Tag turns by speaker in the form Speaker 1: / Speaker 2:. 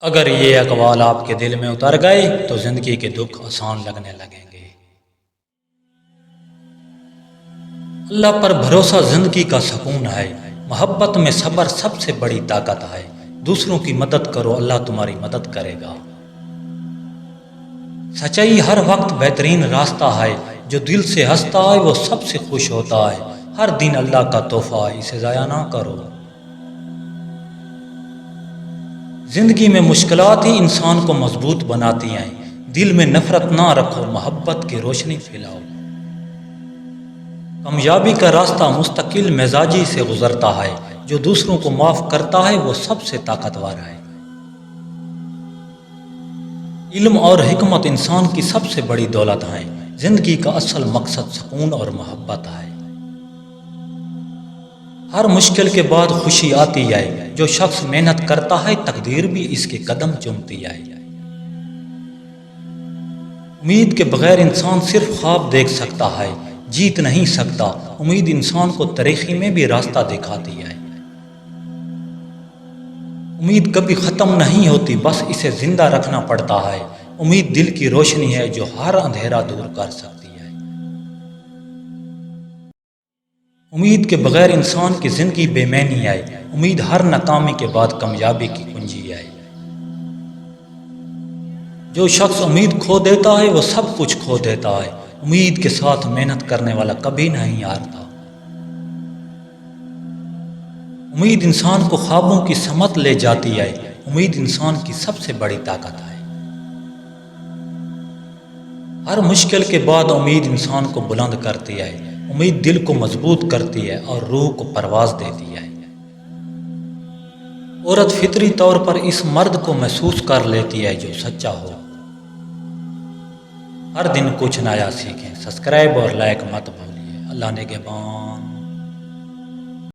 Speaker 1: اگر یہ اقوال آپ کے دل میں اتر گئے تو زندگی کے دکھ آسان لگنے لگیں گے۔ اللہ پر بھروسہ زندگی کا سکون ہے۔ محبت میں صبر سب سے بڑی طاقت ہے۔ دوسروں کی مدد کرو، اللہ تمہاری مدد کرے گا۔ سچائی ہر وقت بہترین راستہ ہے۔ جو دل سے ہنستا ہے وہ سب سے خوش ہوتا ہے۔ ہر دن اللہ کا تحفہ ہے، اسے ضائع نہ کرو۔ زندگی میں مشکلات ہی انسان کو مضبوط بناتی ہیں۔ دل میں نفرت نہ رکھو، محبت کی روشنی پھیلاؤ۔ کامیابی کا راستہ مستقل مزاجی سے گزرتا ہے۔ جو دوسروں کو معاف کرتا ہے وہ سب سے طاقتور ہے۔ علم اور حکمت انسان کی سب سے بڑی دولت ہے۔ زندگی کا اصل مقصد سکون اور محبت ہے۔ ہر مشکل کے بعد خوشی آتی ہے۔ جو شخص محنت کرتا ہے تقدیر بھی اس کے قدم چومتی ہے۔ امید کے بغیر انسان صرف خواب دیکھ سکتا ہے، جیت نہیں سکتا۔ امید انسان کو ترقی میں بھی راستہ دکھاتی ہے۔ امید کبھی ختم نہیں ہوتی، بس اسے زندہ رکھنا پڑتا ہے۔ امید دل کی روشنی ہے جو ہر اندھیرا دور کر سکتی ہے۔ امید کے بغیر انسان کی زندگی بے معنی ہے۔ امید ہر ناکامی کے بعد کامیابی کی کنجی ہے۔ جو شخص امید کھو دیتا ہے وہ سب کچھ کھو دیتا ہے۔ امید کے ساتھ محنت کرنے والا کبھی نہیں ہارتا۔ امید انسان کو خوابوں کی سمت لے جاتی ہے۔ امید انسان کی سب سے بڑی طاقت ہے۔ ہر مشکل کے بعد امید انسان کو بلند کرتی ہے۔ امید دل کو مضبوط کرتی ہے اور روح کو پرواز دیتی ہے۔ عورت فطری طور پر اس مرد کو محسوس کر لیتی ہے جو سچا ہو۔ ہر دن کچھ نیا سیکھیں۔ سبسکرائب اور لائک مت بھولیے۔ اللہ نگہبان۔